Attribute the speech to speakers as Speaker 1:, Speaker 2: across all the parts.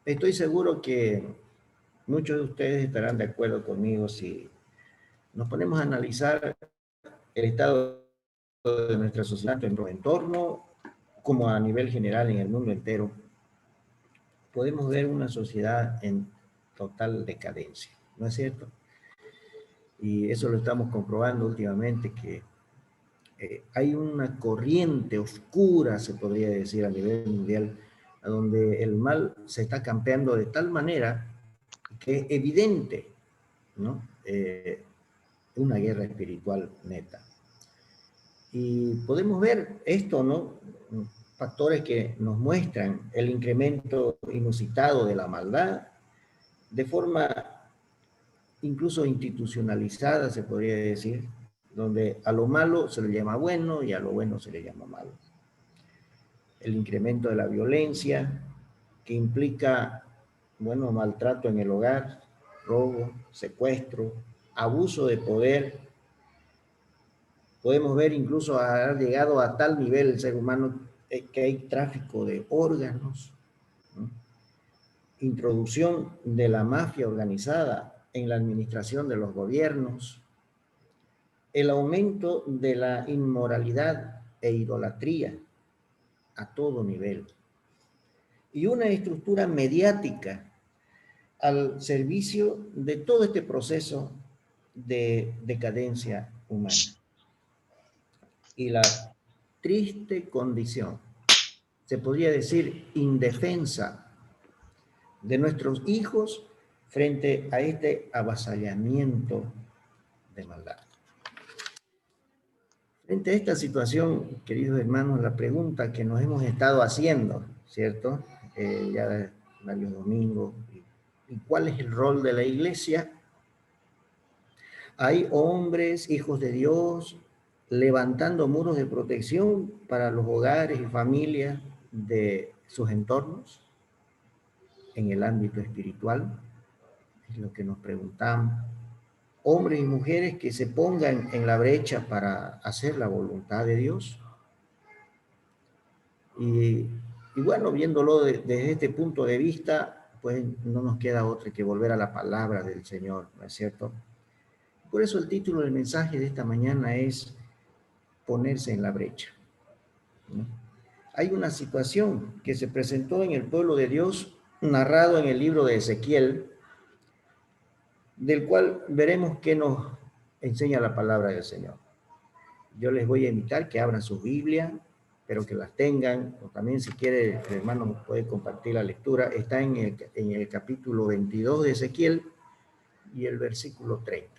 Speaker 1: Estoy seguro que muchos de ustedes estarán de acuerdo conmigo si nos ponemos a analizar el estado de nuestra sociedad, en nuestro entorno, como a nivel general en el mundo entero. Podemos ver una sociedad en total decadencia, ¿no es cierto? Y eso lo estamos comprobando últimamente, que hay una corriente oscura, se podría decir, a nivel mundial, a donde el mal se está campeando de tal manera que es evidente, ¿no? Una guerra espiritual neta. Y podemos ver esto, ¿no? Factores que nos muestran el incremento inusitado de la maldad de forma incluso institucionalizada, se podría decir, donde a lo malo se le llama bueno y a lo bueno se le llama malo. El incremento de la violencia, que implica, bueno, maltrato en el hogar, robo, secuestro, abuso de poder. Podemos ver incluso ha llegado a tal nivel el ser humano que hay tráfico de órganos, ¿no? Introducción de la mafia organizada en la administración de los gobiernos, el aumento de la inmoralidad e idolatría a todo nivel, y una estructura mediática al servicio de todo este proceso de decadencia humana. Y la triste condición, se podría decir, indefensa de nuestros hijos frente a este avasallamiento de maldad. Frente a esta situación, queridos hermanos, la pregunta que nos hemos estado haciendo, ¿cierto? Ya varios domingos, ¿y cuál es el rol de la iglesia? Hay hombres, hijos de Dios, levantando muros de protección para los hogares y familias de sus entornos en el ámbito espiritual, es lo que nos preguntamos. Hombres y mujeres que se pongan en la brecha para hacer la voluntad de Dios. Y bueno, viéndolo desde este punto de vista, pues no nos queda otra que volver a la palabra del Señor, ¿no es cierto? Por eso el título del mensaje de esta mañana es ponerse en la brecha, ¿no? Hay una situación que se presentó en el pueblo de Dios, narrado en el libro de Ezequiel, del cual veremos qué nos enseña la palabra del Señor. Yo les voy a invitar que abran su Biblia, pero que las tengan, o también si quiere, el hermano nos puede compartir la lectura. Está en el capítulo 22 de Ezequiel y el versículo 30.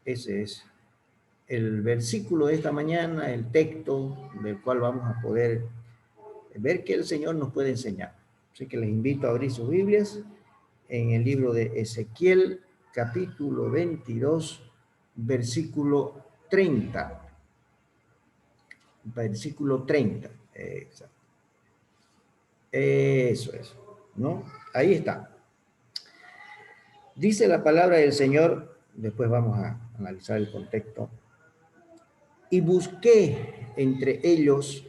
Speaker 1: Ese es el versículo de esta mañana, el texto del cual vamos a poder ver que el Señor nos puede enseñar. Así que les invito a abrir sus Biblias en el libro de Ezequiel, capítulo 22, versículo 30. Versículo 30. Exacto. Eso es, ¿no? Ahí está. Dice la palabra del Señor, después vamos a analizar el contexto. Y busqué entre ellos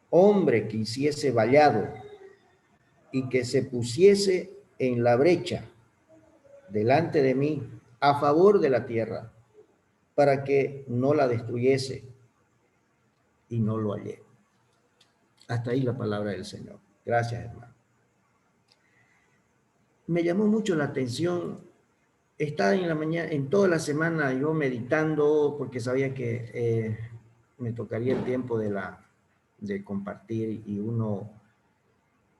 Speaker 1: hombre que hiciese vallado y que se pusiese en la brecha delante de mí a favor de la tierra, para que no la destruyese, y no lo hallé. Hasta ahí la palabra del Señor. Gracias, hermano. Me llamó mucho la atención. Estaba en la mañana, en toda la semana yo meditando, porque sabía que me tocaría el tiempo de compartir, y uno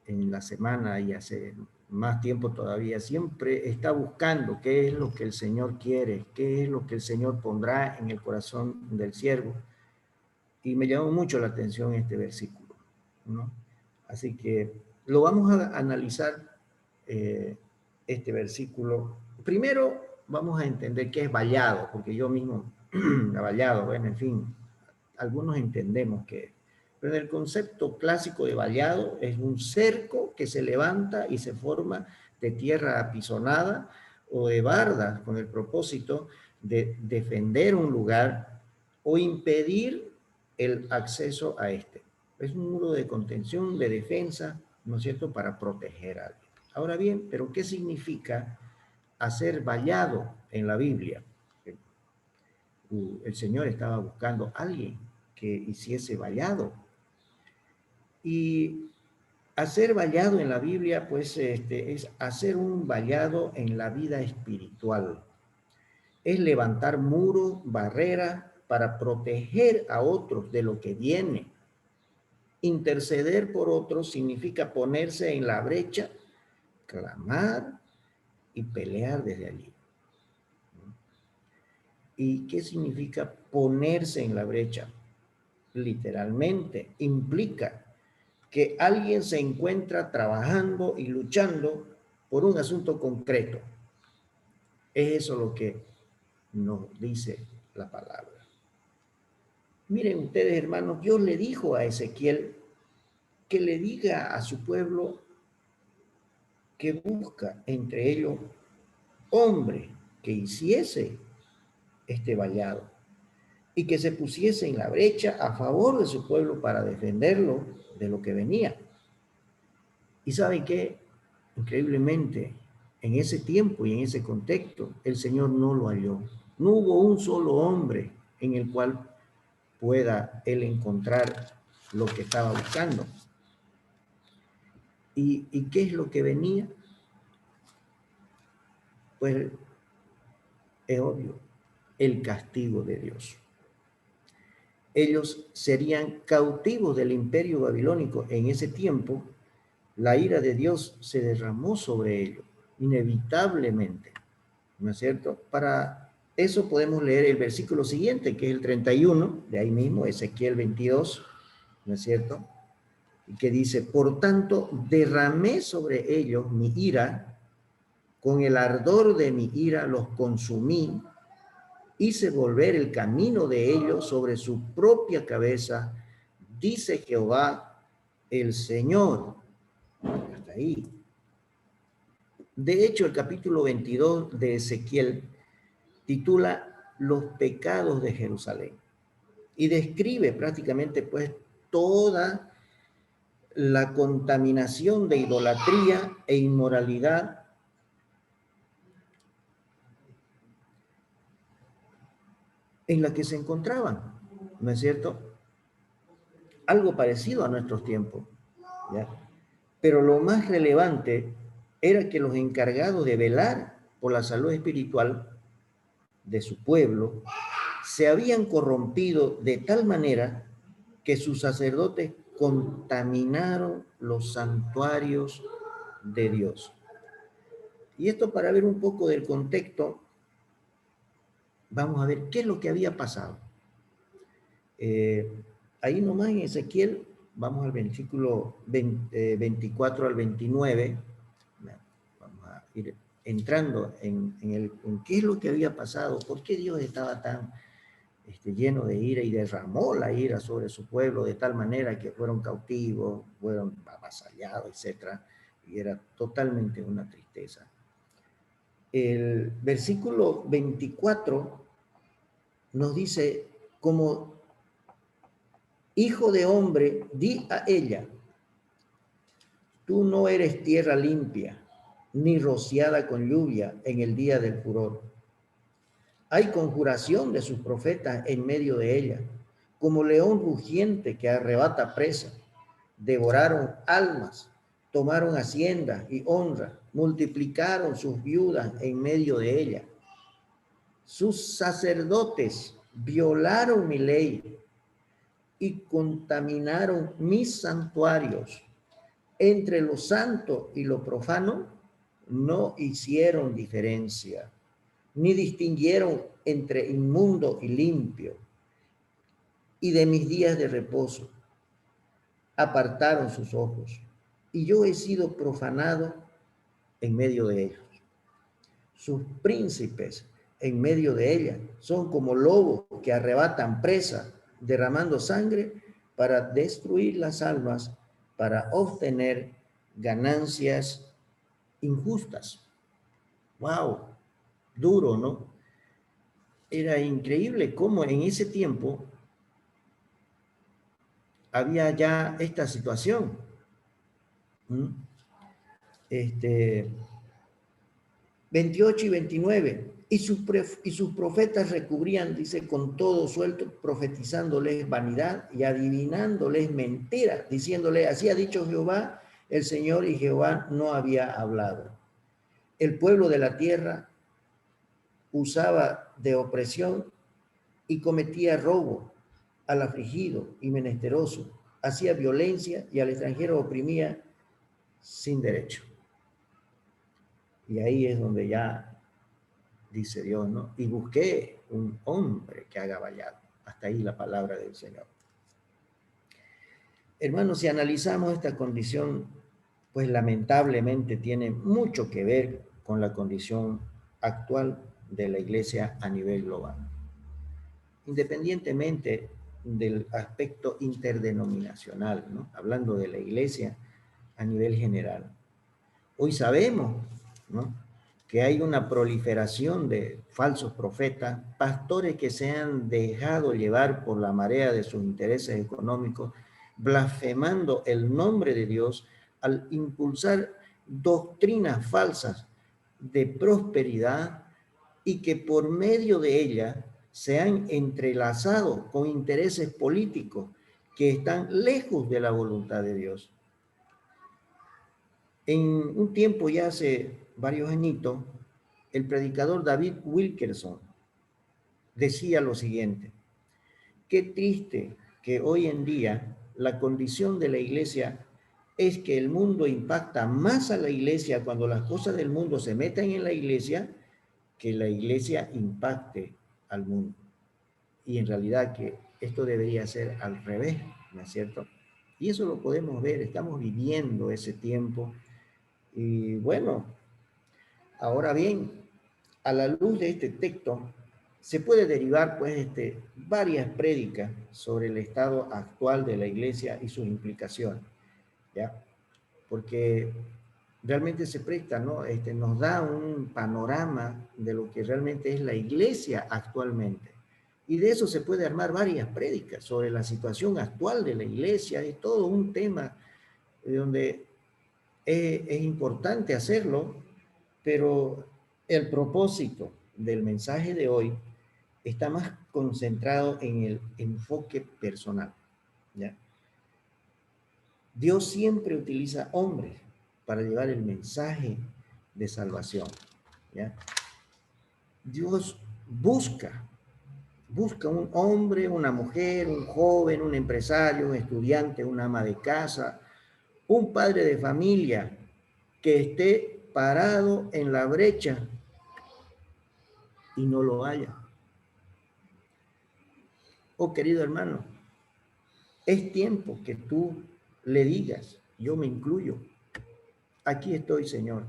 Speaker 1: en la semana y hace más tiempo todavía siempre está buscando qué es lo que el Señor quiere, qué es lo que el Señor pondrá en el corazón del siervo. Y me llamó mucho la atención este versículo, ¿no? Así que lo vamos a analizar, este versículo. Primero vamos a entender qué es vallado, porque yo mismo, vallado, bueno, en fin, algunos entendemos que, pero el concepto clásico de vallado es un cerco que se levanta y se forma de tierra apisonada o de bardas con el propósito de defender un lugar o impedir el acceso a este. Es un muro de contención, de defensa ¿no es cierto?, para proteger a alguien. Ahora bien, ¿pero qué significa hacer vallado en la Biblia? El Señor estaba buscando a alguien que hiciese vallado. Y hacer vallado en la Biblia, pues, es hacer un vallado en la vida espiritual. Es levantar muros, barreras para proteger a otros de lo que viene. Interceder por otros significa ponerse en la brecha, clamar y pelear desde allí. ¿Y qué significa ponerse en la brecha? Literalmente implica que alguien se encuentra trabajando y luchando por un asunto concreto. Es eso lo que nos dice la palabra. Miren ustedes, hermanos, Dios le dijo a Ezequiel que le diga a su pueblo que busca entre ellos hombre que hiciese este vallado y que se pusiese en la brecha a favor de su pueblo para defenderlo de lo que venía. Y ¿saben qué? Increíblemente, en ese tiempo y en ese contexto, el Señor no lo halló. No hubo un solo hombre en el cual pueda él encontrar lo que estaba buscando. ¿Y qué es lo que venía? Pues es obvio, el castigo de Dios. Ellos serían cautivos del imperio babilónico en ese tiempo. La ira de Dios se derramó sobre ellos, inevitablemente, ¿no es cierto? Para eso podemos leer el versículo siguiente, que es el 31, de ahí mismo, Ezequiel 22, ¿no es cierto? Y que dice, por tanto, derramé sobre ellos mi ira, con el ardor de mi ira los consumí, hice volver el camino de ellos sobre su propia cabeza, dice Jehová el Señor. Hasta ahí. De hecho, el capítulo 22 de Ezequiel titula Los pecados de Jerusalén y describe prácticamente pues toda la contaminación de idolatría e inmoralidad en la que se encontraban, ¿no es cierto? Algo parecido a nuestros tiempos, ¿ya? Pero lo más relevante era que los encargados de velar por la salud espiritual de su pueblo se habían corrompido de tal manera que sus sacerdotes contaminaron los santuarios de Dios. Y esto, para ver un poco del contexto, vamos a ver qué es lo que había pasado. Ahí nomás en Ezequiel, vamos al versículo 24 al 29, vamos a ir entrando en qué es lo que había pasado, por qué Dios estaba tan lleno de ira y derramó la ira sobre su pueblo de tal manera que fueron cautivos, fueron avasallados, etc. Y era totalmente una tristeza. El versículo 24 nos dice, como hijo de hombre, di a ella, tú no eres tierra limpia, ni rociada con lluvia en el día del furor. Hay conjuración de sus profetas en medio de ella, como león rugiente que arrebata presa. Devoraron almas, tomaron haciendas y honra, multiplicaron sus viudas en medio de ella. Sus sacerdotes violaron mi ley y contaminaron mis santuarios. Entre lo santo y lo profano no hicieron diferencia, ni distinguieron entre inmundo y limpio. Y de mis días de reposo apartaron sus ojos, y yo he sido profanado en medio de ellos. Sus príncipes en medio de ella son como lobos que arrebatan presa, derramando sangre para destruir las almas, para obtener ganancias injustas. ¡Wow! Duro, ¿no? Era increíble cómo en ese tiempo había ya esta situación. ¿Mm? 28 y 29. Y sus profetas recubrían, dice, con todo suelto, profetizándoles vanidad y adivinándoles mentiras, diciéndole, así ha dicho Jehová, el Señor, y Jehová no había hablado. El pueblo de la tierra usaba de opresión y cometía robo al afligido y menesteroso, hacía violencia y al extranjero oprimía sin derecho. Y ahí es donde ya dice Dios, ¿no? Y busqué un hombre que haga vallado. Hasta ahí la palabra del Señor. Hermanos, si analizamos esta condición, pues lamentablemente tiene mucho que ver con la condición actual de la iglesia a nivel global. Independientemente del aspecto interdenominacional, ¿no? Hablando de la iglesia a nivel general. Hoy sabemos, ¿no?, que hay una proliferación de falsos profetas, pastores que se han dejado llevar por la marea de sus intereses económicos, blasfemando el nombre de Dios al impulsar doctrinas falsas de prosperidad y que por medio de ella se han entrelazado con intereses políticos que están lejos de la voluntad de Dios. En un tiempo, ya hace varios añitos, el predicador David Wilkerson decía lo siguiente: qué triste que hoy en día la condición de la iglesia es que el mundo impacta más a la iglesia cuando las cosas del mundo se meten en la iglesia, que la iglesia impacte al mundo. Y en realidad que esto debería ser al revés, ¿no es cierto? Y eso lo podemos ver, estamos viviendo ese tiempo. Y bueno, ahora bien, a la luz de este texto, se puede derivar pues varias prédicas sobre el estado actual de la iglesia y sus implicaciones, ¿ya? Porque realmente se presta, ¿no? Nos da un panorama de lo que realmente es la iglesia actualmente. Y de eso se puede armar varias prédicas sobre la situación actual de la iglesia. Es todo un tema donde es importante hacerlo, pero el propósito del mensaje de hoy está más concentrado en el enfoque personal, ¿ya? Dios siempre utiliza hombres para llevar el mensaje de salvación, ¿ya? Dios busca un hombre, una mujer, un joven, un empresario, un estudiante, un ama de casa, un padre de familia que esté parado en la brecha y no lo haya. Oh, querido hermano, es tiempo que tú le digas, yo me incluyo, aquí estoy, Señor,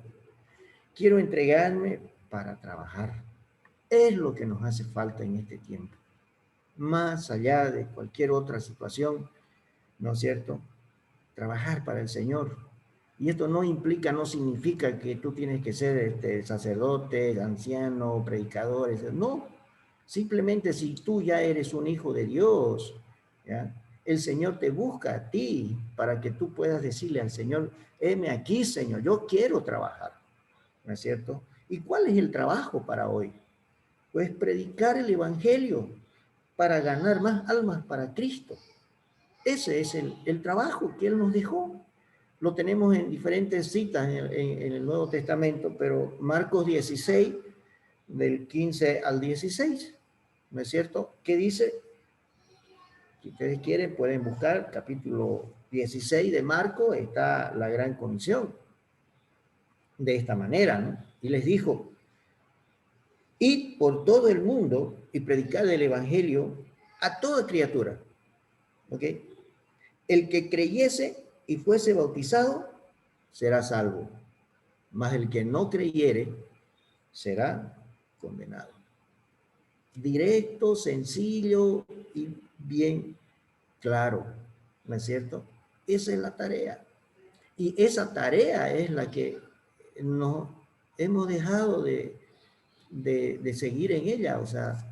Speaker 1: quiero entregarme para trabajar. Es lo que nos hace falta en este tiempo. Más allá de cualquier otra situación, ¿no es cierto? Trabajar para el Señor. Y esto no implica, no significa que tú tienes que ser sacerdote, anciano, predicador. No, simplemente si tú ya eres un hijo de Dios, ¿ya?, el Señor te busca a ti para que tú puedas decirle al Señor, heme aquí, Señor, yo quiero trabajar, ¿no es cierto? ¿Y cuál es el trabajo para hoy? Pues predicar el Evangelio para ganar más almas para Cristo. Ese es el trabajo que Él nos dejó. Lo tenemos en diferentes citas en el Nuevo Testamento, pero Marcos 16, del 15 al 16, ¿no es cierto? ¿Qué dice? Si ustedes quieren, pueden buscar capítulo 16 de Marcos, está la gran comisión. De esta manera, ¿no? Y les dijo, id por todo el mundo y predicad el Evangelio a toda criatura, ¿ok? El que creyese y fuese bautizado será salvo, mas el que no creyere será condenado. Directo, sencillo y bien claro, ¿no es cierto? Esa es la tarea. Y esa tarea es la que nos hemos dejado de seguir en ella. O sea,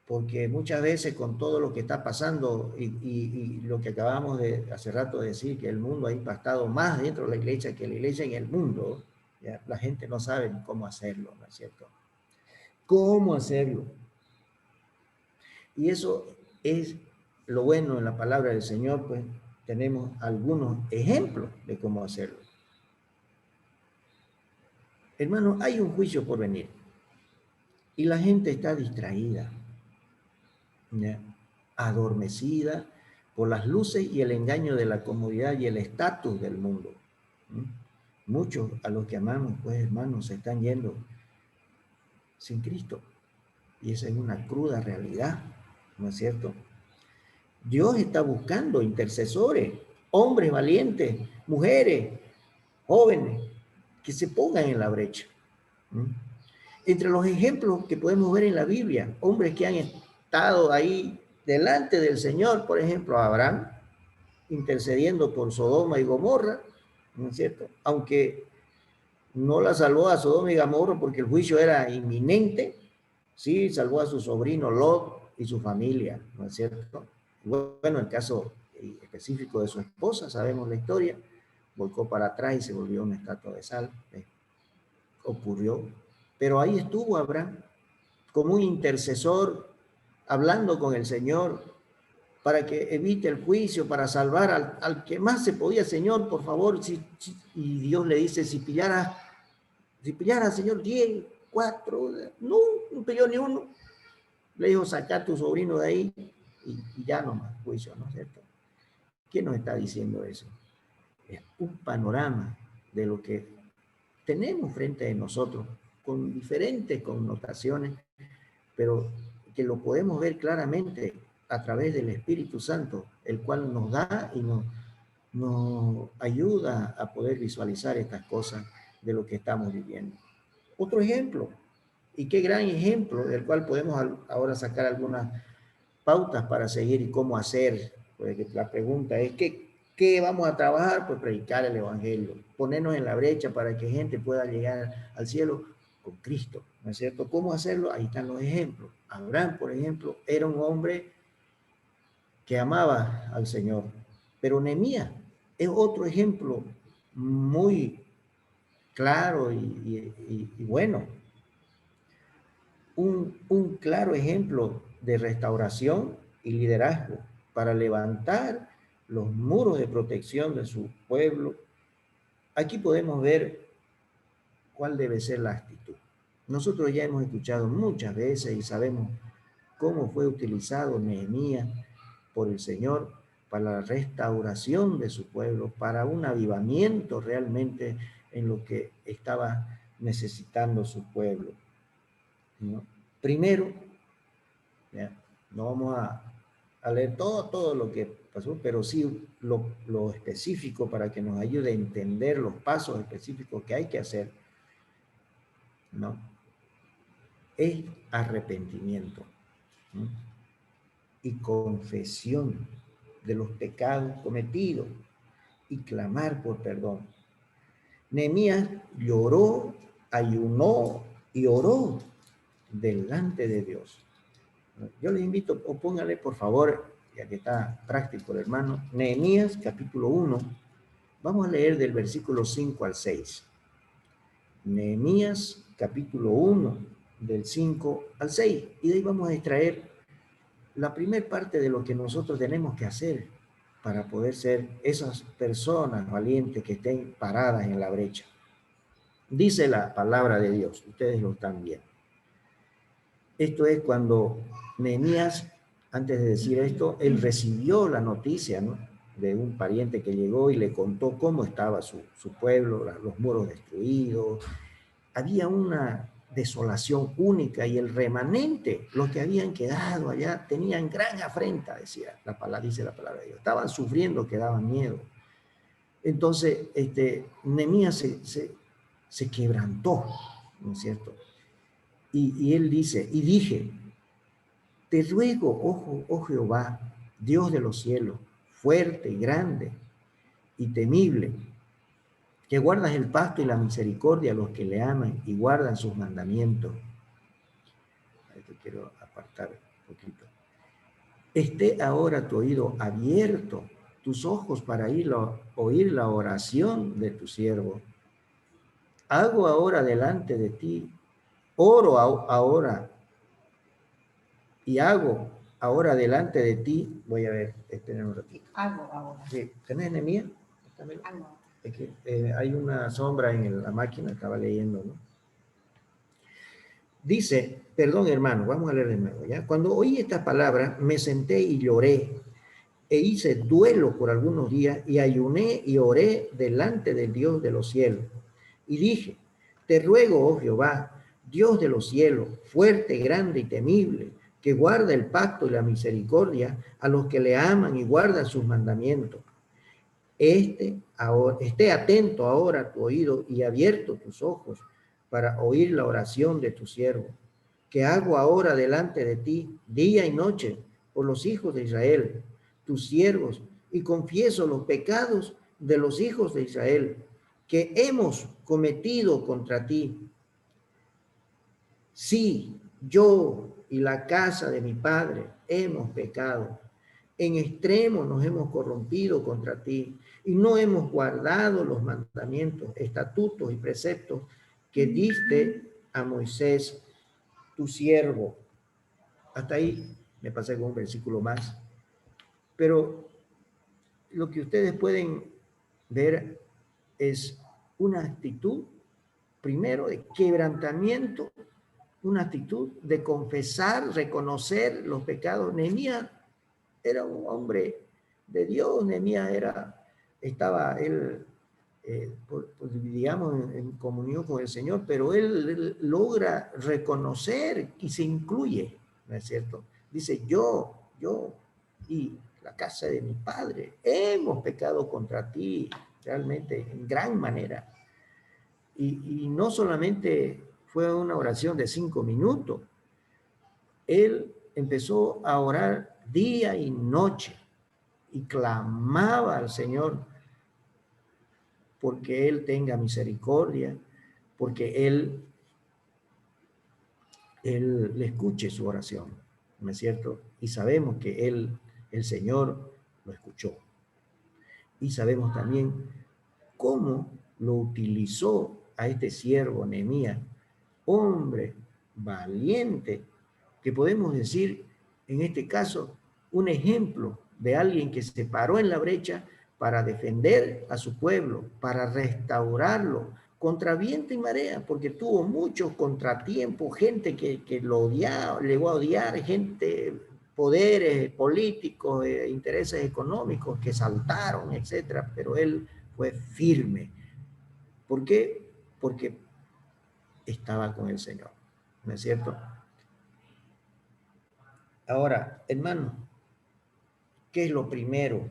Speaker 1: porque muchas veces con todo lo que está pasando y lo que acabamos de hace rato de decir, que el mundo ha impactado más dentro de la iglesia que la iglesia en el mundo, ¿ya? La gente no sabe cómo hacerlo, ¿no es cierto? ¿Cómo hacerlo? Y eso es lo bueno en la palabra del Señor, pues tenemos algunos ejemplos de cómo hacerlo. Hermano, hay un juicio por venir y la gente está distraída, ¿ya? Adormecida por las luces y el engaño de la comodidad y el estatus del mundo. ¿Mm? Muchos a los que amamos, pues hermanos, se están yendo sin Cristo. Y esa es una cruda realidad, ¿no es cierto? Dios está buscando intercesores, hombres valientes, mujeres, jóvenes, que se pongan en la brecha. ¿Mm? Entre los ejemplos que podemos ver en la Biblia, hombres que han estado ahí delante del Señor, por ejemplo, Abraham, intercediendo por Sodoma y Gomorra, ¿no es cierto? Aunque no la salvó a Sodoma y Gomorra porque el juicio era inminente, sí salvó a su sobrino Lot y su familia, ¿no es cierto? Bueno, el caso específico de su esposa, sabemos la historia, volcó para atrás y se volvió una estatua de sal, ocurrió, pero ahí estuvo Abraham como un intercesor hablando con el Señor para que evite el juicio, para salvar al que más se podía. Señor, por favor, y Dios le dice, si pillara, Señor, 10, 4, no pilló ni uno. Le dijo, saca a tu sobrino de ahí y ya no más juicio, ¿no es cierto? ¿Qué nos está diciendo eso? Es un panorama de lo que tenemos frente a nosotros, con diferentes connotaciones, pero que lo podemos ver claramente a través del Espíritu Santo, el cual nos da y nos ayuda a poder visualizar estas cosas de lo que estamos viviendo. Otro ejemplo, y qué gran ejemplo, del cual podemos ahora sacar algunas pautas para seguir y cómo hacer. Porque la pregunta es, ¿qué vamos a trabajar? Pues predicar el Evangelio, ponernos en la brecha para que gente pueda llegar al cielo con Cristo, ¿no es cierto? ¿Cómo hacerlo? Ahí están los ejemplos. Abraham, por ejemplo, era un hombre que amaba al Señor, pero Nehemías es otro ejemplo muy claro y bueno, un claro ejemplo de restauración y liderazgo para levantar los muros de protección de su pueblo. Aquí podemos ver cuál debe ser la actitud. Nosotros ya hemos escuchado muchas veces y sabemos cómo fue utilizado Nehemías por el Señor para la restauración de su pueblo, para un avivamiento realmente en lo que estaba necesitando su pueblo, ¿no? Primero, ¿ya? No vamos a leer todo lo que pasó, pero sí lo específico para que nos ayude a entender los pasos específicos que hay que hacer, ¿no? Es arrepentimiento, ¿no? Y confesión de los pecados cometidos y clamar por perdón. Nehemías lloró, ayunó y oró delante de Dios. Yo les invito, o póngale por favor, ya que está práctico el hermano, Nehemías capítulo 1, vamos a leer del versículo 5 al 6. Nehemías capítulo 1, del 5 al 6, y de ahí vamos a extraer la primera parte de lo que nosotros tenemos que hacer para poder ser esas personas valientes que estén paradas en la brecha. Dice la palabra de Dios, ustedes lo están viendo. Esto es cuando Nehemías, antes de decir esto, él recibió la noticia, ¿no?, de un pariente que llegó y le contó cómo estaba su pueblo, los muros destruidos. Había una desolación única y el remanente, los que habían quedado allá, tenían gran afrenta, dice la palabra de Dios. Estaban sufriendo, que daban miedo. Entonces, Nehemías se quebrantó, ¿no es cierto? Y él dice, y dije, te ruego, oh Jehová, Dios de los cielos, fuerte y grande y temible, que guardas el pacto y la misericordia a los que le aman y guardan sus mandamientos. Ahí te quiero apartar poquito. Esté ahora tu oído abierto, tus ojos para oír la oración de tu siervo. Hago ahora delante de ti, oro ahora y hago ahora delante de ti. Voy a ver, esperen un ratito.
Speaker 2: Hago ahora.
Speaker 1: Sí, ¿tenés Nehemías?
Speaker 2: Hago.
Speaker 1: Es que hay una sombra en la máquina, estaba leyendo, ¿no? Dice, perdón hermano, vamos a leer de nuevo, ¿ya? Cuando oí estas palabras, me senté y lloré, e hice duelo por algunos días, y ayuné y oré delante del Dios de los cielos. Y dije, te ruego, oh Jehová, Dios de los cielos, fuerte, grande y temible, que guarda el pacto y la misericordia a los que le aman y guardan sus mandamientos. Esté atento ahora tu oído y abierto tus ojos para oír la oración de tu siervo, que hago ahora delante de ti día y noche por los hijos de Israel, tus siervos, y confieso los pecados de los hijos de Israel que hemos cometido contra ti. Sí, yo y la casa de mi padre hemos pecado. En extremo nos hemos corrompido contra ti y no hemos guardado los mandamientos, estatutos y preceptos que diste a Moisés, tu siervo. Hasta ahí me pasé con un versículo más. Pero lo que ustedes pueden ver es una actitud, primero, de quebrantamiento, una actitud de confesar, reconocer los pecados. Nehemías era un hombre de Dios, Nehemías estaba él, digamos, en comunión con el Señor, pero él logra reconocer y se incluye, ¿no es cierto? Dice, yo y la casa de mi padre hemos pecado contra ti, realmente en gran manera. Y no solamente fue una oración de 5 minutos, él empezó a orar día y noche y clamaba al Señor porque Él tenga misericordia, porque Él le escuche su oración, ¿no es cierto? Y sabemos que el Señor, lo escuchó. Y sabemos también cómo lo utilizó a este siervo Nehemías, hombre valiente, que podemos decir, en este caso, un ejemplo de alguien que se paró en la brecha para defender a su pueblo, para restaurarlo, contra viento y marea, porque tuvo muchos contratiempos, gente que lo odiaba, llegó a odiar, gente, poderes políticos, intereses económicos que saltaron, etcétera, pero él fue firme. ¿Por qué? Porque estaba con el Señor, ¿no es cierto? Ahora, hermano, ¿qué es lo primero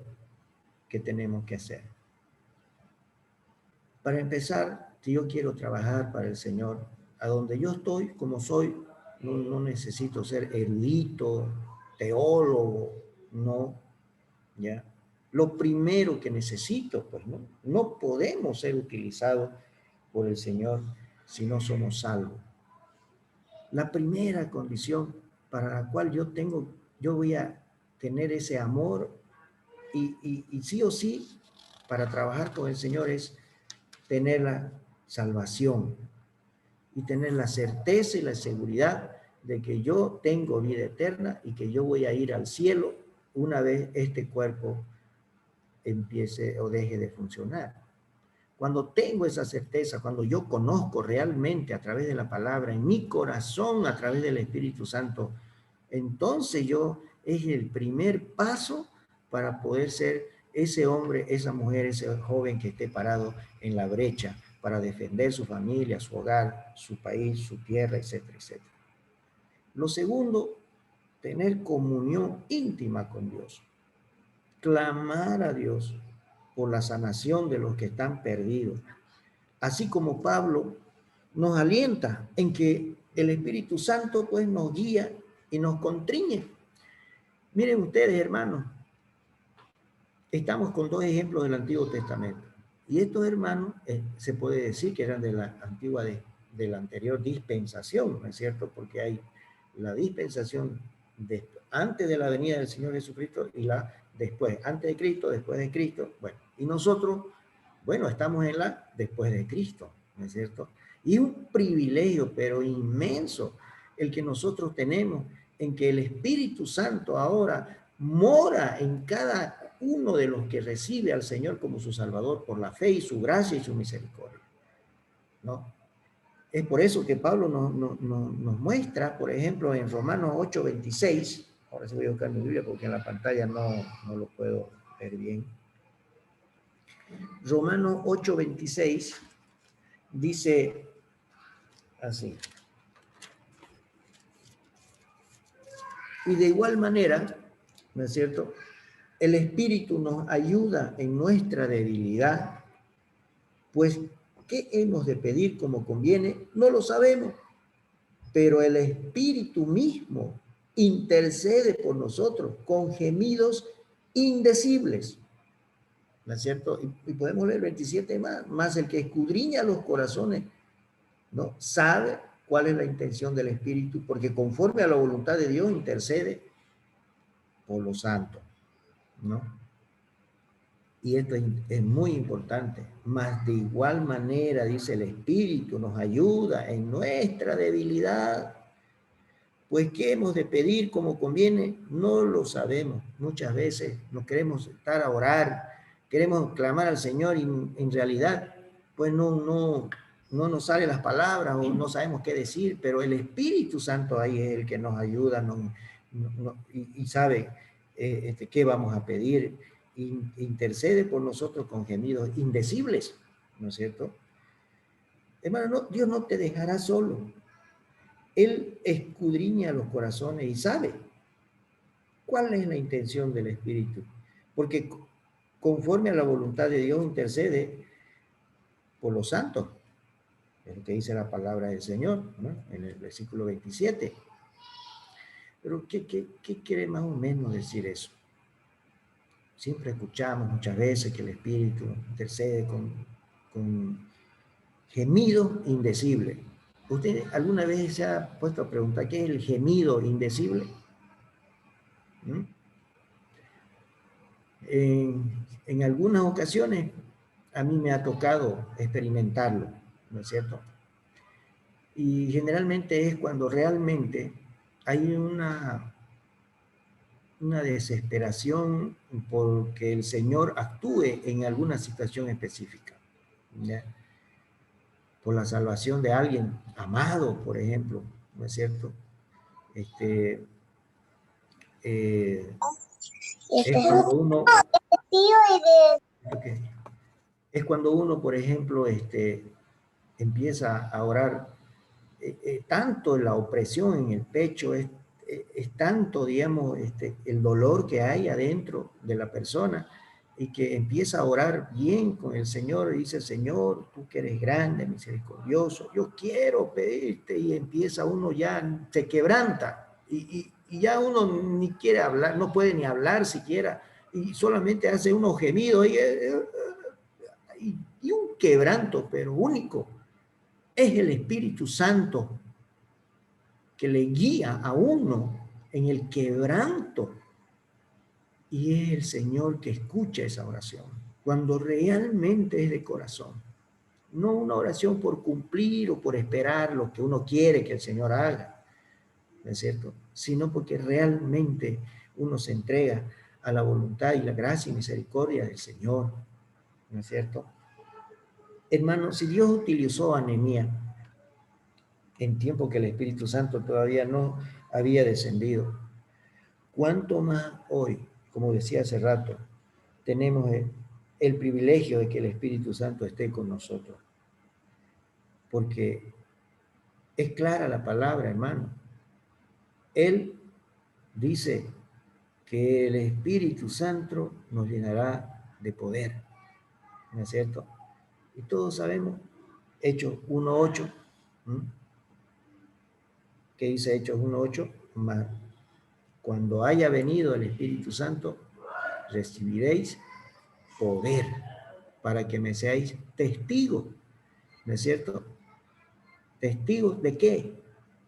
Speaker 1: que tenemos que hacer? Para empezar, si yo quiero trabajar para el Señor, a donde yo estoy, como soy, no necesito ser erudito, teólogo, no, ¿ya? Lo primero que necesito, pues, no podemos ser utilizados por el Señor si no somos salvos. La primera condición para la cual yo voy a tener ese amor y sí o sí para trabajar con el Señor es tener la salvación y tener la certeza y la seguridad de que yo tengo vida eterna y que yo voy a ir al cielo una vez este cuerpo empiece o deje de funcionar. Cuando tengo esa certeza, cuando yo conozco realmente a través de la palabra, en mi corazón, a través del Espíritu Santo, entonces es el primer paso para poder ser ese hombre, esa mujer, ese joven que esté parado en la brecha para defender su familia, su hogar, su país, su tierra, etcétera, etcétera. Lo segundo, tener comunión íntima con Dios. Clamar a Dios por la sanación de los que están perdidos. Así como Pablo nos alienta en que el Espíritu Santo pues nos guía y nos contriñe. Miren ustedes, hermanos, estamos con 2 ejemplos del Antiguo Testamento. Y estos hermanos se puede decir que eran de la antigua, de la anterior dispensación, ¿no es cierto? Porque hay la dispensación antes de la venida del Señor Jesucristo y la después, antes de Cristo, después de Cristo. Bueno, y nosotros, bueno, estamos en la después de Cristo, ¿no es cierto? Y un privilegio, pero inmenso, el que nosotros tenemos en que el Espíritu Santo ahora mora en cada uno de los que recibe al Señor como su Salvador por la fe y su gracia y su misericordia, ¿no? Es por eso que Pablo nos muestra, por ejemplo, en Romanos 8:26, ahora sí voy a buscar mi Biblia porque en la pantalla no lo puedo ver bien. Romanos 8:26 dice así: y de igual manera, ¿no es cierto?, el Espíritu nos ayuda en nuestra debilidad, pues ¿qué hemos de pedir como conviene? No lo sabemos, pero el Espíritu mismo intercede por nosotros con gemidos indecibles, ¿no es cierto? Y podemos leer 27 más el que escudriña los corazones, ¿no? Sabe cuál es la intención del Espíritu, porque conforme a la voluntad de Dios intercede por los santos, ¿no? Y esto es muy importante. Mas de igual manera, dice, el Espíritu nos ayuda en nuestra debilidad. Pues, ¿qué hemos de pedir como conviene? No lo sabemos. Muchas veces nos queremos estar a orar, queremos clamar al Señor y en realidad, pues no nos salen las palabras o no sabemos qué decir, pero el Espíritu Santo ahí es el que nos ayuda y sabe qué vamos a pedir. Intercede por nosotros con gemidos indecibles, ¿no es cierto? Hermano, Dios no te dejará solo. Él escudriña los corazones y sabe cuál es la intención del Espíritu, porque conforme a la voluntad de Dios intercede por los santos, es lo que dice la palabra del Señor, ¿no?, en el versículo 27. Pero ¿qué quiere más o menos decir eso? Siempre escuchamos muchas veces que el Espíritu intercede con gemidos indecibles. ¿Usted alguna vez se ha puesto a preguntar qué es el gemido indecible? ¿Mm? En algunas ocasiones a mí me ha tocado experimentarlo, ¿no es cierto? Y generalmente es cuando realmente hay una desesperación porque el Señor actúe en alguna situación específica, ¿ya?, por la salvación de alguien amado, por ejemplo, ¿no es cierto? Es cuando uno, es cuando uno, por ejemplo, empieza a orar, tanto la opresión en el pecho, es tanto, digamos, el dolor que hay adentro de la persona, y que empieza a orar bien con el Señor y dice: Señor, tú que eres grande, misericordioso, yo quiero pedirte, y empieza uno ya, se quebranta, y ya uno ni quiere hablar, no puede ni hablar siquiera, y solamente hace unos gemidos y un quebranto, pero único. Es el Espíritu Santo que le guía a uno en el quebranto, y es el Señor que escucha esa oración cuando realmente es de corazón, no una oración por cumplir o por esperar lo que uno quiere que el Señor haga, ¿no es cierto?, sino porque realmente uno se entrega a la voluntad y la gracia y misericordia del Señor, ¿no es cierto? Hermano, si Dios utilizó a Nehemías en tiempo que el Espíritu Santo todavía no había descendido, ¿cuánto más hoy, como decía hace rato, tenemos el privilegio de que el Espíritu Santo esté con nosotros? Porque es clara la palabra, hermano. Él dice que el Espíritu Santo nos llenará de poder, ¿no es cierto? Y todos sabemos, Hechos 1:8, ¿qué dice Hechos 1:8? Mas cuando haya venido el Espíritu Santo, recibiréis poder para que me seáis testigos, ¿no es cierto? ¿Testigos de qué?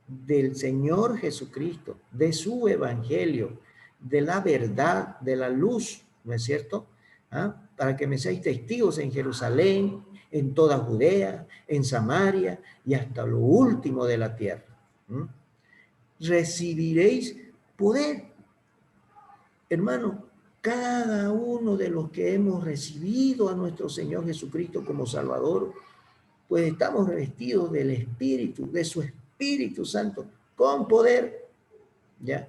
Speaker 1: del Señor Jesucristo, de su evangelio, de la verdad, de la luz, ¿no es cierto? ¿Ah? Para que me seáis testigos en Jerusalén, en toda Judea, en Samaria y hasta lo último de la tierra. ¿Mm? Recibiréis poder. Hermano, cada uno de los que hemos recibido a nuestro Señor Jesucristo como Salvador, pues estamos revestidos del Espíritu, de su Espíritu Santo, con poder, ¿ya?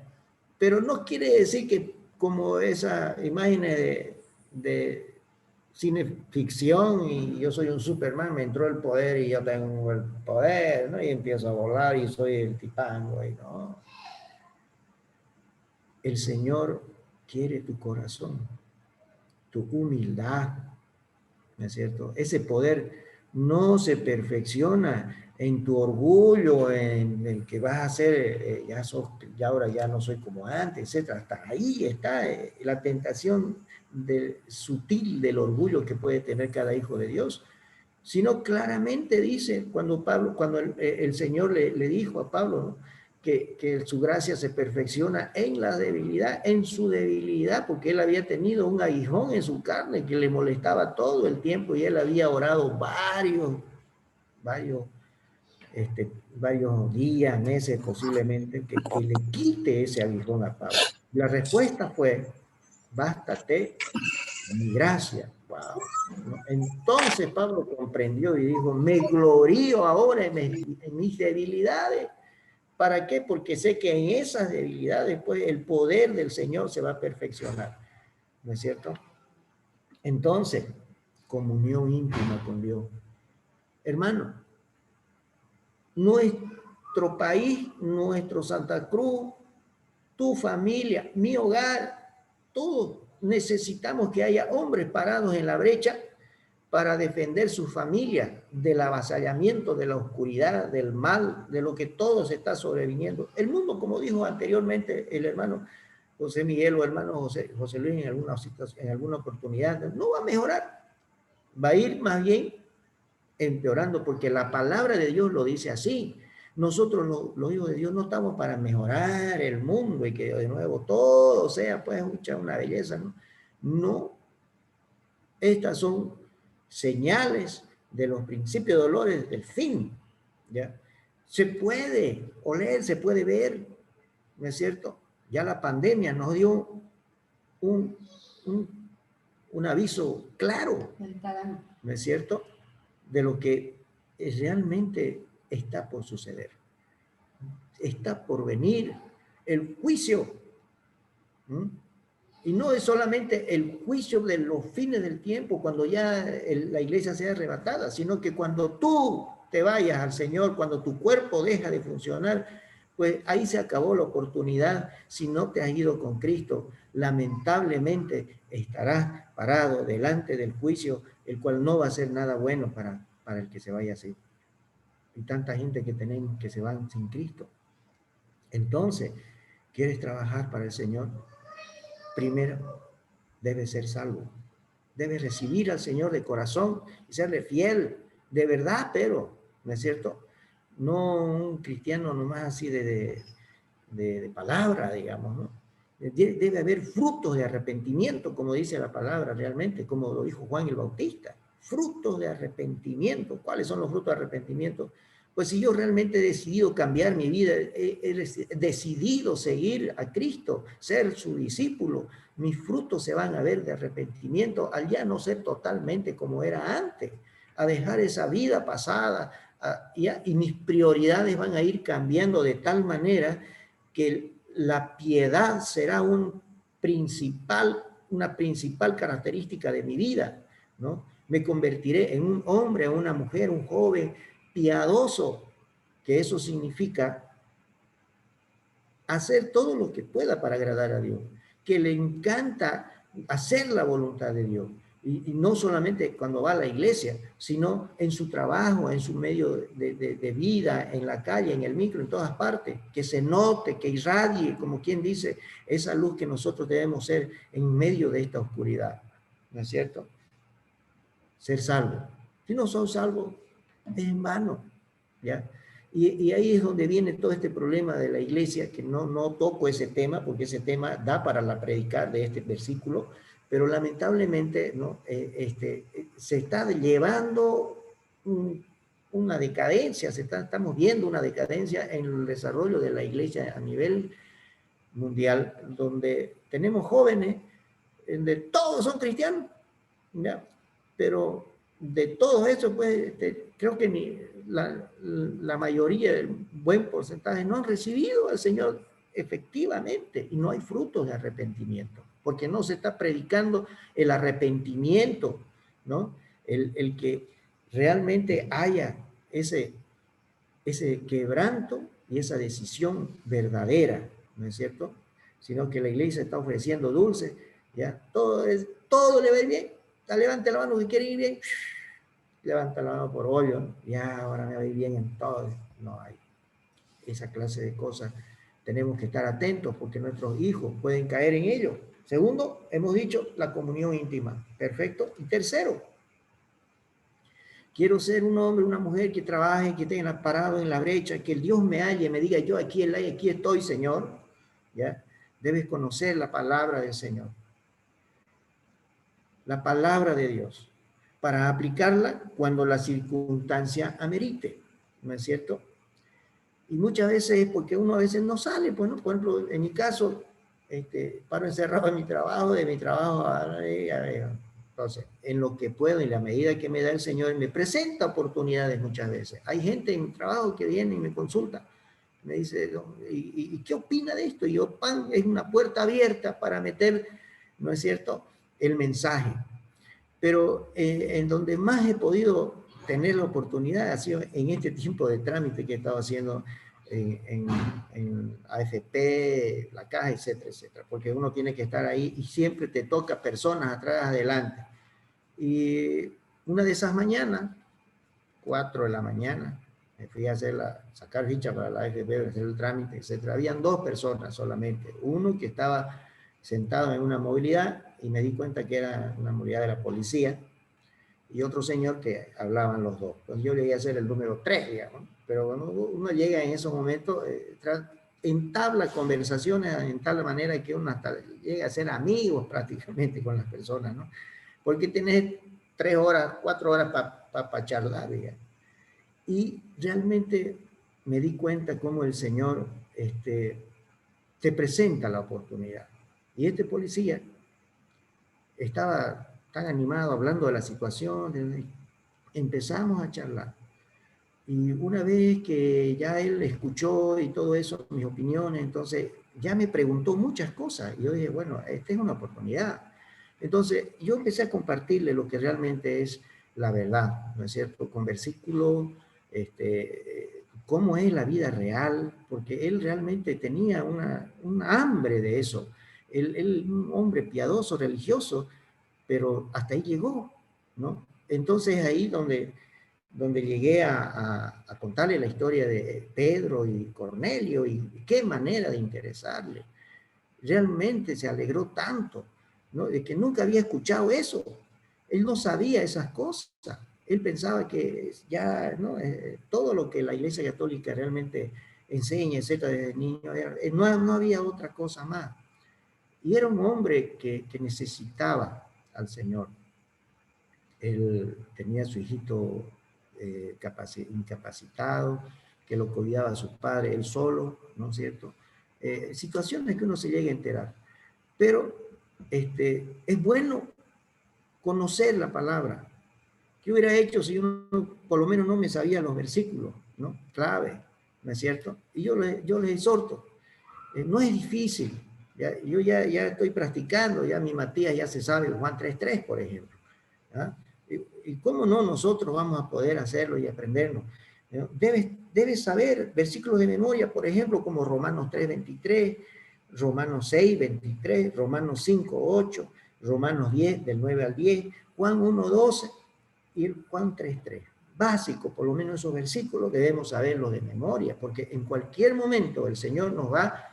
Speaker 1: Pero no quiere decir que como esa imagen de cine ficción y yo soy un Superman, me entró el poder y yo tengo el poder, ¿no? Y empiezo a volar y soy el titán, güey, ¿no? El Señor quiere tu corazón, tu humildad, ¿no es cierto? Ese poder no se perfecciona en tu orgullo, en el que vas a ser, ya ahora ya no soy como antes, etcétera. Hasta ahí está la tentación sutil del orgullo que puede tener cada hijo de Dios. Sino claramente dice, cuando el Señor le dijo a Pablo, ¿no? que su gracia se perfecciona en la debilidad, en su debilidad, porque él había tenido un aguijón en su carne que le molestaba todo el tiempo y él había orado varios, varios días, meses posiblemente, que le quite ese aguijón a Pablo. La respuesta fue, bástate mi gracia. Wow. ¿No? Entonces Pablo comprendió y dijo, me glorío ahora en mis debilidades. ¿Para qué? Porque sé que en esas debilidades, pues, el poder del Señor se va a perfeccionar. ¿No es cierto? Entonces, comunión íntima con Dios. Hermano, nuestro país, nuestro Santa Cruz, tu familia, mi hogar, todos necesitamos que haya hombres parados en la brecha para defender su familia del avasallamiento, de la oscuridad, del mal, de lo que todo se está sobreviniendo. El mundo, como dijo anteriormente el hermano José Miguel o hermano José Luis en alguna oportunidad, no va a mejorar, va a ir más bien empeorando, porque la palabra de Dios lo dice así. Nosotros los hijos de Dios no estamos para mejorar el mundo y que de nuevo todo sea pues una belleza, ¿no? No, estas son señales de los principios de dolores del fin, ¿ya? Se puede oler, se puede ver, ¿no es cierto? Ya la pandemia nos dio un, un, un aviso claro, ¿no es cierto? De lo que realmente está por suceder. Está por venir el juicio. ¿Mm? Y no es solamente el juicio de los fines del tiempo, cuando ya la iglesia sea arrebatada, sino que cuando tú te vayas al Señor, cuando tu cuerpo deja de funcionar, pues ahí se acabó la oportunidad. Si no te has ido con Cristo, lamentablemente estarás parado delante del juicio, el cual no va a ser nada bueno para el que se vaya así. Y tanta gente que tenemos que se van sin Cristo. Entonces, ¿quieres trabajar para el Señor? Primero, debes ser salvo. Debes recibir al Señor de corazón y serle fiel, de verdad, pero, ¿no es cierto? No un cristiano nomás así de palabra, digamos, ¿no? Debe haber frutos de arrepentimiento, como dice la palabra realmente, como lo dijo Juan el Bautista. Frutos de arrepentimiento. ¿Cuáles son los frutos de arrepentimiento? Pues si yo realmente he decidido cambiar mi vida, he decidido seguir a Cristo, ser su discípulo, mis frutos se van a ver de arrepentimiento al ya no ser totalmente como era antes, a dejar esa vida pasada, y mis prioridades van a ir cambiando de tal manera que la piedad será una principal característica de mi vida, ¿no? Me convertiré en un hombre, en una mujer, un joven piadoso, que eso significa hacer todo lo que pueda para agradar a Dios, que le encanta hacer la voluntad de Dios. Y no solamente cuando va a la iglesia, sino en su trabajo, en su medio de vida, en la calle, en el micro, en todas partes, que se note, que irradie, como quien dice, esa luz que nosotros debemos ser en medio de esta oscuridad. ¿No es cierto? Ser salvo. Si no son salvos, es en vano, ¿ya? Y ahí es donde viene todo este problema de la iglesia, que no toco ese tema, porque ese tema da para la predicar de este versículo, pero lamentablemente, ¿no? Se está llevando una decadencia, estamos viendo una decadencia en el desarrollo de la iglesia a nivel mundial, donde tenemos jóvenes, donde todos son cristianos, ¿ya? Pero de todo eso, pues, creo que la mayoría, el buen porcentaje, no han recibido al Señor efectivamente, y no hay frutos de arrepentimiento, porque no se está predicando el arrepentimiento, ¿no? El que realmente haya ese quebranto y esa decisión verdadera, ¿no es cierto? Sino que la iglesia está ofreciendo dulces, ya, todo le va a ir bien, levante la mano que quiere ir bien, levanta la mano por hoyo, ya, ahora me va a ir bien en todo. No hay esa clase de cosas. Tenemos que estar atentos porque nuestros hijos pueden caer en ello. Segundo, hemos dicho la comunión íntima. Perfecto. Y tercero, quiero ser un hombre, una mujer que trabaje, que tenga parado en la brecha, que el Dios me halle, me diga, yo aquí estoy, Señor. ¿Ya? Debes conocer la palabra del Señor. La palabra de Dios, para aplicarla cuando la circunstancia amerite, ¿no es cierto? Y muchas veces es porque uno a veces no sale, pues, ¿no? Por ejemplo, en mi caso, paro encerrado en mi trabajo, de mi trabajo entonces, en lo que puedo, en la medida que me da el Señor, me presenta oportunidades muchas veces. Hay gente en mi trabajo que viene y me consulta, me dice, ¿y qué opina de esto? Y yo, pan, es una puerta abierta para meter, ¿no es cierto?, el mensaje. Pero en donde más he podido tener la oportunidad ha sido en este tiempo de trámite que he estado haciendo en AFP, la caja, etcétera, etcétera. Porque uno tiene que estar ahí y siempre te toca personas atrás, adelante. Y una de esas mañanas, 4 de la mañana, me fui a sacar ficha para la AFP, hacer el trámite, etcétera. Habían 2 personas solamente. Uno que estaba sentado en una movilidad y me di cuenta que era una movilidad de la policía, y otro señor que hablaban los dos. Entonces yo le iba a hacer el número 3, digamos. Pero cuando uno llega en esos momentos, entabla conversaciones en tal manera que uno hasta llega a ser amigos prácticamente con las personas, ¿no? Porque tenés 3 horas, 4 horas para charlar, digamos. Y realmente me di cuenta cómo el Señor te presenta la oportunidad. Y este policía estaba tan animado hablando de la situación, empezamos a charlar. Y una vez que ya él escuchó y todo eso, mis opiniones, entonces ya me preguntó muchas cosas. Y yo dije, bueno, esta es una oportunidad. Entonces yo empecé a compartirle lo que realmente es la verdad, ¿no es cierto? Con versículos, cómo es la vida real, porque él realmente tenía una hambre de eso. Él, un hombre piadoso, religioso, pero hasta ahí llegó, ¿no? Entonces ahí donde llegué a contarle la historia de Pedro y Cornelio y qué manera de interesarle. Realmente se alegró tanto, ¿no? De que nunca había escuchado eso. Él no sabía esas cosas. Él pensaba que ya, ¿no? Todo lo que la Iglesia Católica realmente enseña, etcétera, desde niño, no había otra cosa más. Y era un hombre que necesitaba al Señor. Él tenía a su hijito incapacitado, que lo cuidaba a su padre, él solo, ¿no es cierto? Situaciones que uno se llega a enterar. Pero es bueno conocer la palabra. ¿Qué hubiera hecho si uno por lo menos no me sabía los versículos, ¿no? Clave, ¿no es cierto? Y yo les exhorto, no es difícil. Yo ya estoy practicando, ya mi Matías ya se sabe el Juan 3:3, por ejemplo. ¿Ah? ¿Y cómo no nosotros vamos a poder hacerlo y aprenderlo? Debes saber versículos de memoria, por ejemplo, como Romanos 3:23, Romanos 6:23, Romanos 5:8, Romanos 10, del 9 al 10, Juan 1:12 y Juan 3:3. Básico, por lo menos esos versículos debemos saberlos de memoria, porque en cualquier momento el Señor nos va a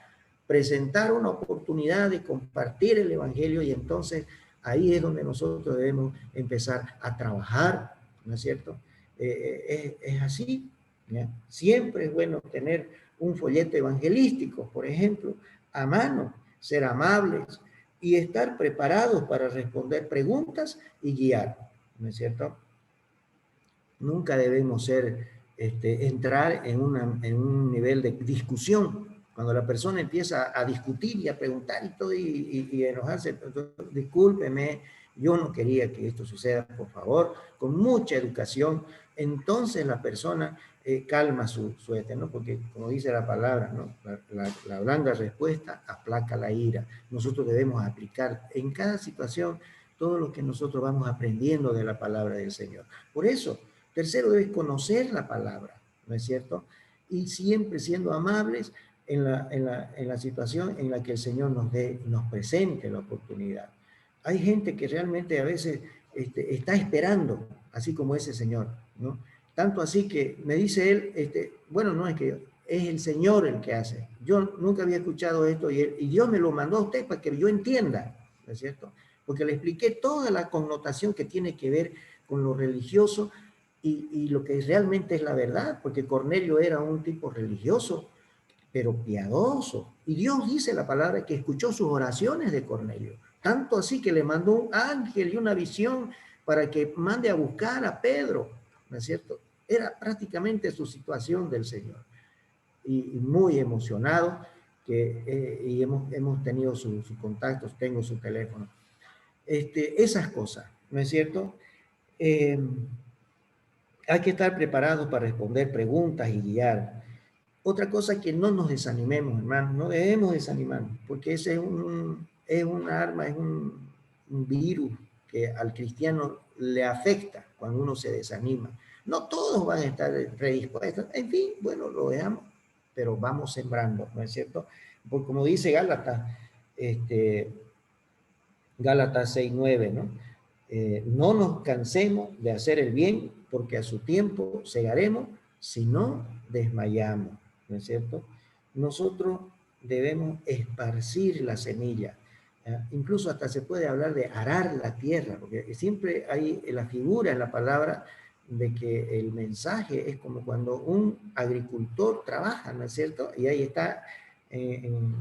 Speaker 1: presentar una oportunidad de compartir el Evangelio y entonces ahí es donde nosotros debemos empezar a trabajar, ¿no es cierto? Es así. ¿ya? Siempre es bueno tener un folleto evangelístico, por ejemplo, a mano, ser amables y estar preparados para responder preguntas y guiar, ¿no es cierto? Nunca debemos entrar en un nivel de discusión. Cuando la persona empieza a discutir y a preguntar y todo y enojarse, discúlpeme, yo no quería que esto suceda, por favor, con mucha educación, entonces la persona calma su ¿no? Porque como dice la palabra, ¿no? La blanda respuesta aplaca la ira. Nosotros debemos aplicar en cada situación todo lo que nosotros vamos aprendiendo de la palabra del Señor. Por eso, tercero, debes conocer la palabra, ¿no es cierto? Y siempre siendo amables en la situación en la que el Señor nos presente la oportunidad. Hay gente que realmente a veces está esperando, así como ese señor, ¿no? Tanto así que me dice él, bueno, no es que es el Señor el que hace. Yo nunca había escuchado esto y Dios me lo mandó a usted para que yo entienda, ¿no es cierto? Porque le expliqué toda la connotación que tiene que ver con lo religioso y lo que realmente es la verdad, porque Cornelio era un tipo religioso, pero piadoso. Y Dios dice la palabra que escuchó sus oraciones de Cornelio, tanto así que le mandó un ángel y una visión para que mande a buscar a Pedro, ¿no es cierto? Era prácticamente su situación del Señor. Y muy emocionado, y hemos tenido sus contactos, tengo su teléfono. Esas cosas, ¿no es cierto? Eh, Hay que estar preparados para responder preguntas y guiar. Otra cosa es que no nos desanimemos, hermanos, no debemos desanimarnos, porque ese es un arma, es un virus que al cristiano le afecta cuando uno se desanima. No todos van a estar predispuestos, en fin, bueno, lo veamos, pero vamos sembrando, ¿no es cierto? Porque como dice Gálatas, este, Gálatas 6:9, ¿no? No nos cansemos de hacer el bien, porque a su tiempo segaremos si no desmayamos, ¿no es cierto? Nosotros debemos esparcir la semilla. Incluso hasta se puede hablar de arar la tierra, porque siempre hay la figura en la palabra de que el mensaje es como cuando un agricultor trabaja, ¿no es cierto? Y ahí está en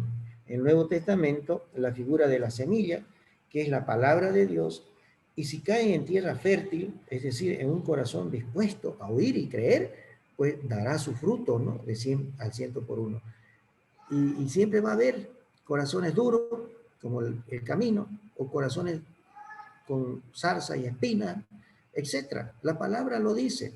Speaker 1: el Nuevo Testamento la figura de la semilla, que es la palabra de Dios, y si cae en tierra fértil, es decir, en un corazón dispuesto a oír y creer, pues dará su fruto, ¿no? De 100 al 100 por uno. Y siempre va a haber corazones duros, como el camino, o corazones con zarza y espina, etcétera. La palabra lo dice,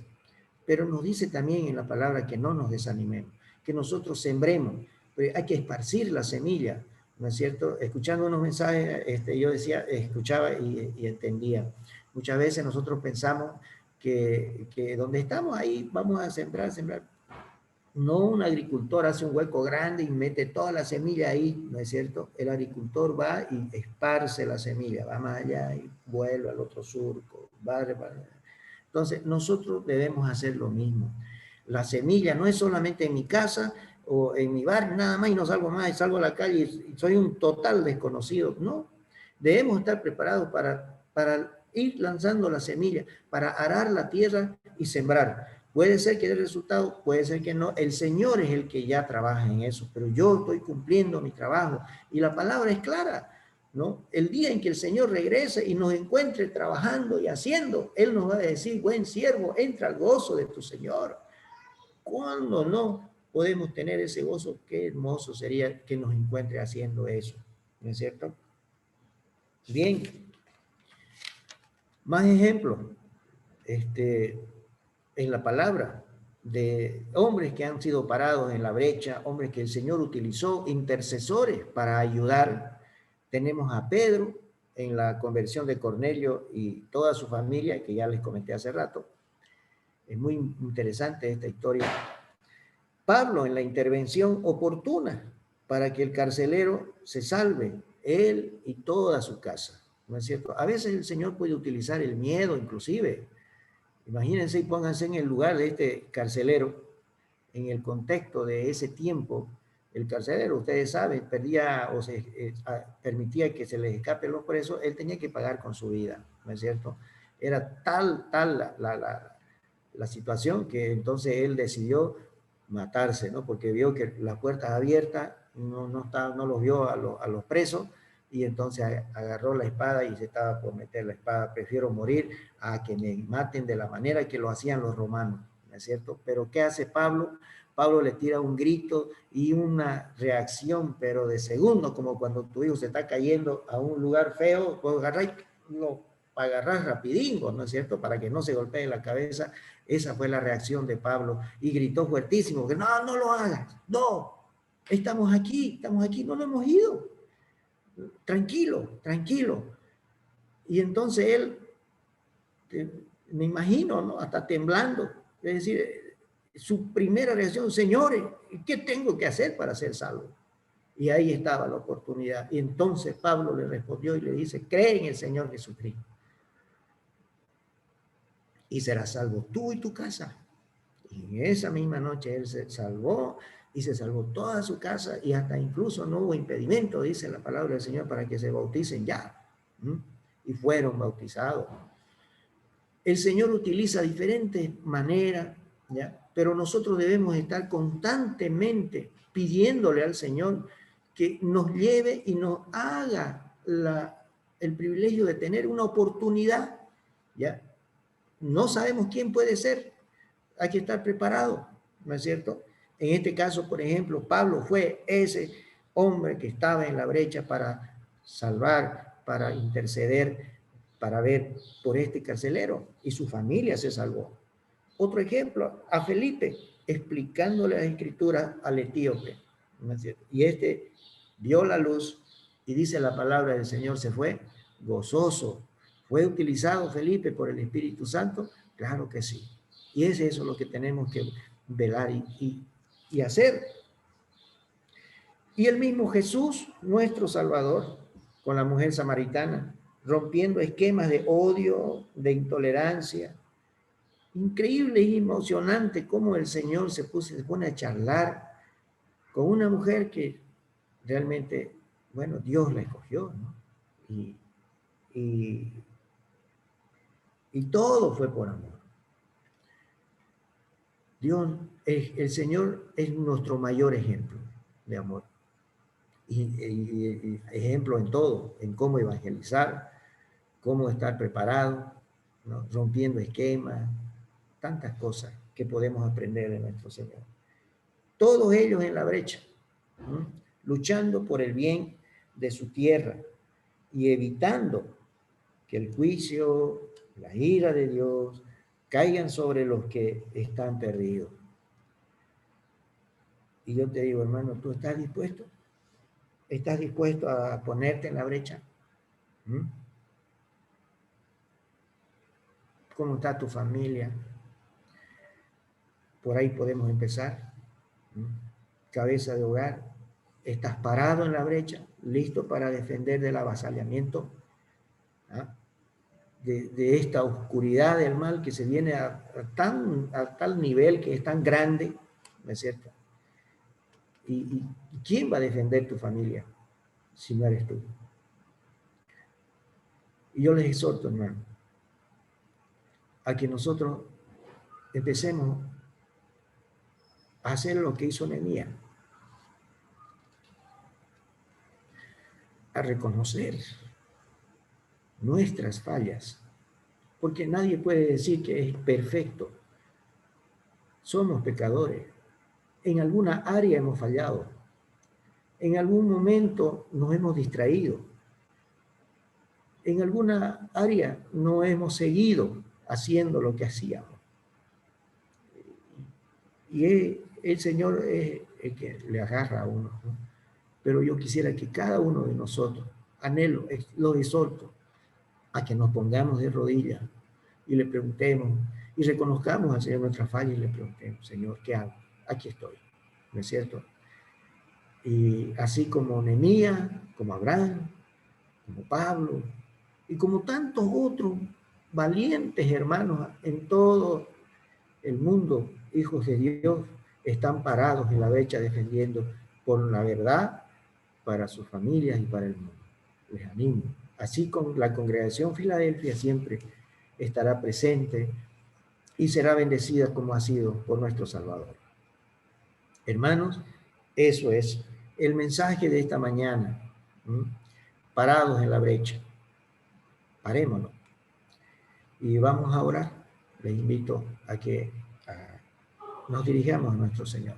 Speaker 1: pero nos dice también en la palabra que no nos desanimemos, que nosotros sembremos, pero hay que esparcir la semilla, ¿no es cierto? Escuchando unos mensajes, yo decía, escuchaba y entendía. Muchas veces nosotros pensamos que donde estamos ahí vamos a sembrar, sembrar. No, un agricultor hace un hueco grande y mete toda la semilla ahí, ¿no es cierto? El agricultor va y esparce la semilla, va más allá y vuelve al otro surco, va. Entonces, nosotros debemos hacer lo mismo. La semilla no es solamente en mi casa o en mi barrio, nada más, y no salgo más, y salgo a la calle y soy un total desconocido. No, debemos estar preparados para ir lanzando la semilla, para arar la tierra y sembrar. Puede ser que dé resultado, puede ser que no. El Señor es el que ya trabaja en eso, pero yo estoy cumpliendo mi trabajo. Y la palabra es clara, ¿no? El día en que el Señor regrese y nos encuentre trabajando y haciendo, Él nos va a decir, buen siervo, entra al gozo de tu Señor. ¿Cuándo no podemos tener ese gozo? Qué hermoso sería que nos encuentre haciendo eso, ¿no es cierto? Bien, más ejemplos. En la palabra de hombres que han sido parados en la brecha, hombres que el Señor utilizó, intercesores para ayudar. Tenemos a Pedro en la conversión de Cornelio y toda su familia, que ya les comenté hace rato. Es muy interesante esta historia. Pablo en la intervención oportuna para que el carcelero se salve, él y toda su casa. ¿No es cierto? A veces el Señor puede utilizar el miedo inclusive. Imagínense y pónganse en el lugar de este carcelero, en el contexto de ese tiempo. El carcelero, ustedes saben, perdía o permitía que se les escape los presos, él tenía que pagar con su vida, ¿no es cierto? Era tal la situación que entonces él decidió matarse, ¿no? Porque vio que las puertas abiertas, no los vio a los presos, y entonces agarró la espada y se estaba por meter la espada. Prefiero morir a que me maten de la manera que lo hacían los romanos, ¿no es cierto? Pero ¿qué hace Pablo? Pablo le tira un grito y una reacción, pero de segundo, como cuando tu hijo se está cayendo a un lugar feo, pues lo agarrar rapidingo, ¿no es cierto? Para que no se golpee la cabeza. Esa fue la reacción de Pablo y gritó fuertísimo que no, no lo hagas, no, estamos aquí, no nos hemos ido, tranquilo, tranquilo. Y entonces él, me imagino, ¿no? Hasta temblando, es decir, su primera reacción, señores, ¿qué tengo que hacer para ser salvo? Y ahí estaba la oportunidad. Y entonces Pablo le respondió y le dice, cree en el Señor Jesucristo y serás salvo tú y tu casa. Y en esa misma noche él se salvó y se salvó toda su casa, y hasta incluso no hubo impedimento, dice la palabra del Señor, para que se bauticen ya. Y fueron bautizados. El Señor utiliza diferentes maneras, ¿ya? Pero nosotros debemos estar constantemente pidiéndole al Señor que nos lleve y nos haga el privilegio de tener una oportunidad, ¿ya? No sabemos quién puede ser, hay que estar preparado, ¿no es cierto? En este caso, por ejemplo, Pablo fue ese hombre que estaba en la brecha para salvar, para interceder, para ver por este carcelero, y su familia se salvó. Otro ejemplo, a Felipe, explicándole las escrituras al etíope, ¿no es cierto? Y este vio la luz y dice la palabra del Señor, se fue gozoso. ¿Fue utilizado Felipe por el Espíritu Santo? Claro que sí. Y es eso lo que tenemos que velar y hacer. Y el mismo Jesús, nuestro Salvador, con la mujer samaritana, rompiendo esquemas de odio, de intolerancia. Increíble y emocionante cómo el Señor se pone a charlar con una mujer que realmente, bueno, Dios la escogió, ¿no? Y, y todo fue por amor. Dios, el Señor es nuestro mayor ejemplo de amor. Y ejemplo en todo, en cómo evangelizar, cómo estar preparado, ¿no? Rompiendo esquemas, tantas cosas que podemos aprender de nuestro Señor. Todos ellos en la brecha, ¿no? Luchando por el bien de su tierra y evitando que el juicio, la ira de Dios caigan sobre los que están perdidos. Y yo te digo, hermano, ¿tú estás dispuesto? ¿Estás dispuesto a ponerte en la brecha? ¿Cómo está tu familia? Por ahí podemos empezar. Cabeza de hogar, estás parado en la brecha, listo para defender del avasallamiento, ¿ah? de esta oscuridad del mal que se viene a tal nivel, que es tan grande, ¿no es cierto? ¿Y quién va a defender tu familia si no eres tú? Y yo les exhorto, hermano, a que nosotros empecemos a hacer lo que hizo Nehemías, a reconocer nuestras fallas, porque nadie puede decir que es perfecto. Somos pecadores. En alguna área hemos fallado. En algún momento nos hemos distraído. En alguna área no hemos seguido haciendo lo que hacíamos. Y el Señor es el que le agarra a uno, ¿no? Pero yo quisiera que cada uno de nosotros, anhelo, lo exhorto, a que nos pongamos de rodillas y le preguntemos y reconozcamos al Señor nuestra falla y le preguntemos, Señor, ¿qué hago? Aquí estoy, ¿no es cierto? Y así como Nehemías, como Abraham, como Pablo y como tantos otros valientes hermanos en todo el mundo, hijos de Dios, están parados en la brecha defendiendo por la verdad para sus familias y para el mundo. Les animo. Así con la congregación Filadelfia siempre estará presente y será bendecida como ha sido por nuestro Salvador. Hermanos, eso es el mensaje de esta mañana. Parados en la brecha. Parémonos. Y vamos a orar. Les invito a que nos dirijamos a nuestro Señor.